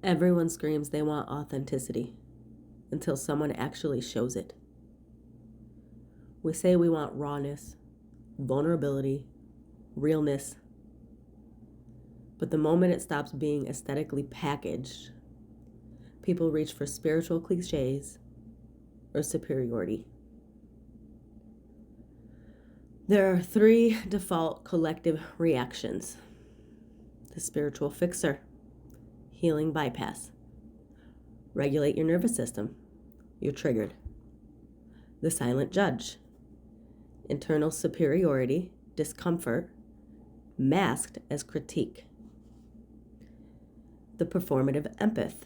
Everyone screams they want authenticity until someone actually shows it. We say we want rawness, vulnerability, realness. But the moment it stops being aesthetically packaged, people reach for spiritual cliches or superiority. There are 3 default collective reactions: the spiritual fixer, healing bypass, regulate your nervous system, you're triggered; the silent judge, internal superiority, discomfort, masked as critique; the performative empath,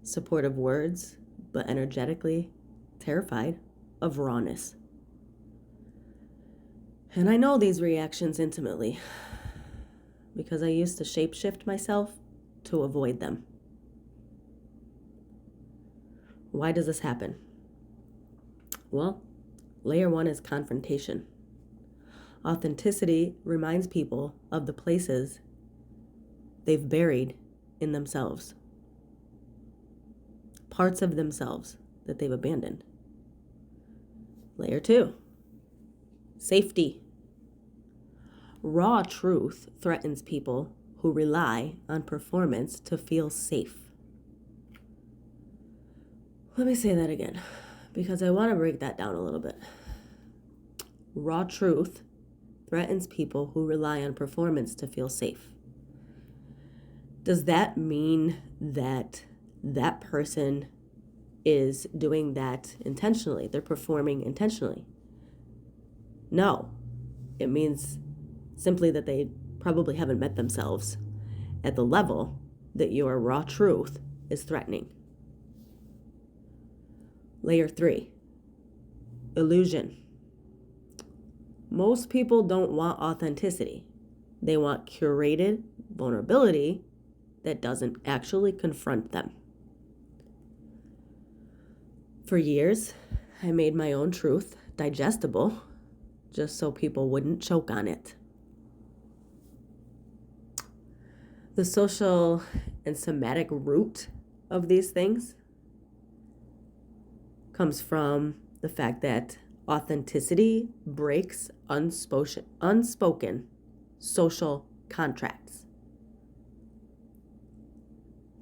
supportive words, but energetically terrified of rawness. And I know these reactions intimately because I used to shapeshift myself to avoid them. Why does this happen? Well, layer 1 is confrontation. Authenticity reminds people of the places they've buried in themselves, parts of themselves that they've abandoned. Layer 2, safety. Raw truth threatens people who rely on performance to feel safe. Let me say that again, because I want to break that down a little bit. Raw truth threatens people who rely on performance to feel safe. Does that mean that that person is doing that intentionally? They're performing intentionally? No. It means simply that they probably haven't met themselves at the level that your raw truth is threatening. Layer 3, illusion. Most people don't want authenticity. They want curated vulnerability that doesn't actually confront them. For years, I made my own truth digestible just so people wouldn't choke on it. The social and somatic root of these things comes from the fact that authenticity breaks unspoken social contracts.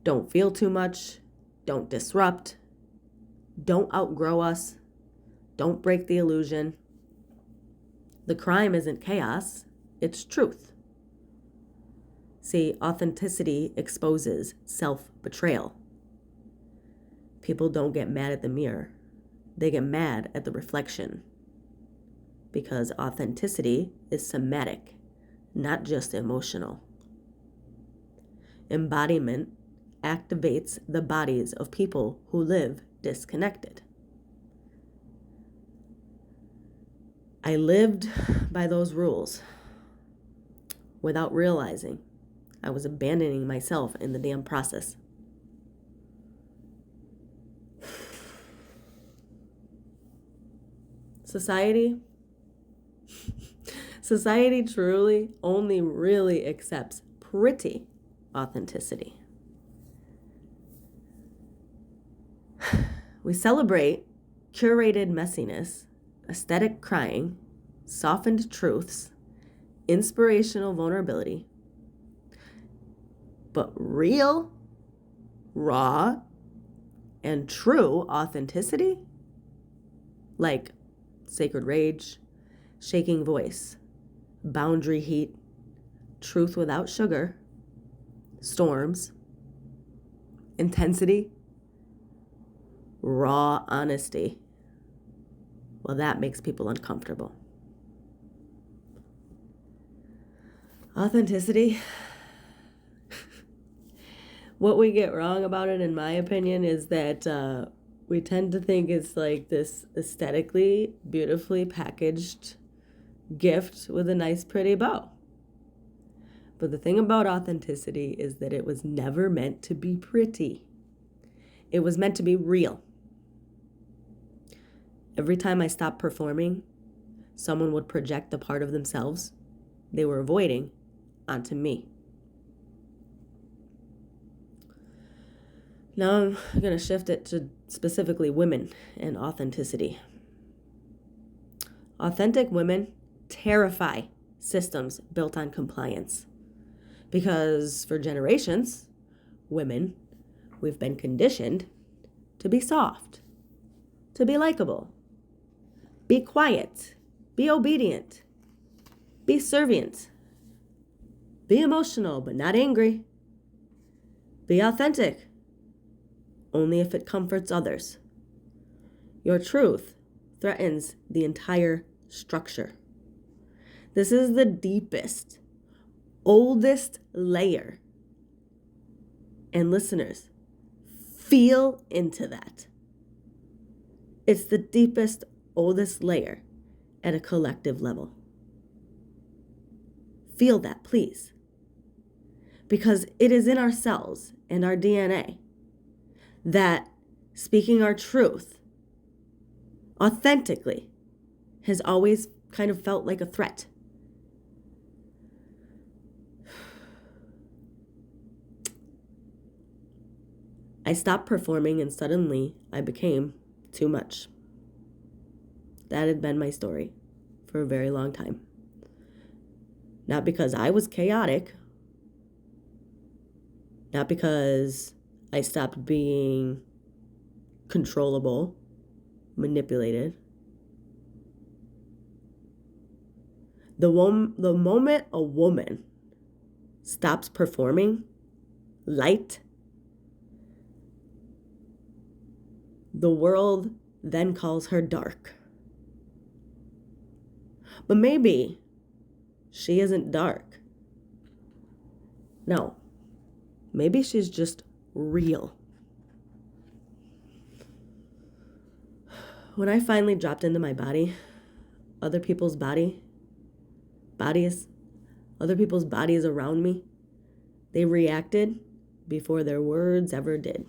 Don't feel too much, don't disrupt, don't outgrow us, don't break the illusion. The crime isn't chaos, it's truth. See, authenticity exposes self-betrayal. People don't get mad at the mirror. They get mad at the reflection. Because authenticity is somatic, not just emotional. Embodiment activates the bodies of people who live disconnected. I lived by those rules without realizing I was abandoning myself in the damn process. Society truly only really accepts pretty authenticity. We celebrate curated messiness, aesthetic crying, softened truths, inspirational vulnerability. But real, raw, and true authenticity, like sacred rage, shaking voice, boundary heat, truth without sugar, storms, intensity, raw honesty, well, that makes people uncomfortable. Authenticity, what we get wrong about it, in my opinion, is that we tend to think it's like this aesthetically, beautifully packaged gift with a nice, pretty bow. But the thing about authenticity is that it was never meant to be pretty. It was meant to be real. Every time I stopped performing, someone would project the part of themselves they were avoiding onto me. Now I'm going to shift it to specifically women and authenticity. Authentic women terrify systems built on compliance. Because for generations, women, we've been conditioned to be soft, to be likable, be quiet, be obedient, be servient, be emotional but not angry, be authentic, only if it comforts others. Your truth threatens the entire structure. This is the deepest, oldest layer. And listeners, feel into that. It's the deepest, oldest layer at a collective level. Feel that, please. Because it is in our cells and our DNA that speaking our truth authentically has always kind of felt like a threat. I stopped performing and suddenly I became too much. That had been my story for a very long time. Not because I was chaotic, not because I stopped being controllable, manipulated. The moment a woman stops performing light, the world then calls her dark. But maybe she isn't dark. No, maybe she's just real. When I finally dropped into my body, other people's bodies around me, they reacted before their words ever did.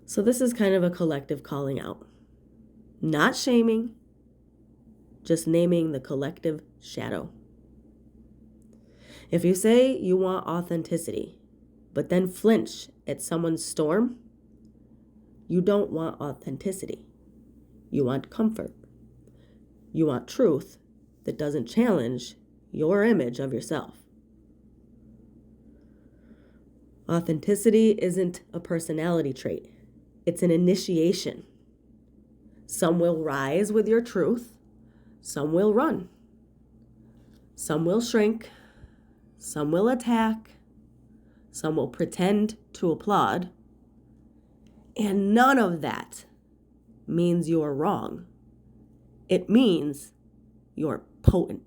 So this is kind of a collective calling out. Not shaming, just naming the collective shadow. If you say you want authenticity, but then flinch at someone's storm, you don't want authenticity. You want comfort. You want truth that doesn't challenge your image of yourself. Authenticity isn't a personality trait. It's an initiation. Some will rise with your truth. Some will run. Some will shrink. Some will attack. Some will pretend to applaud. And none of that means you're wrong. It means you're potent.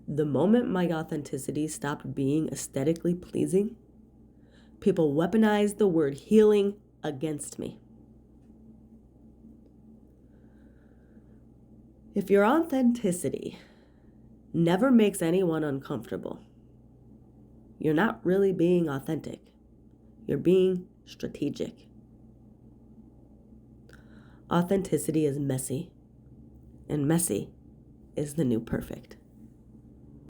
The moment my authenticity stopped being aesthetically pleasing, people weaponized the word healing against me. If your authenticity never makes anyone uncomfortable, you're not really being authentic. You're being strategic. Authenticity is messy, and messy is the new perfect.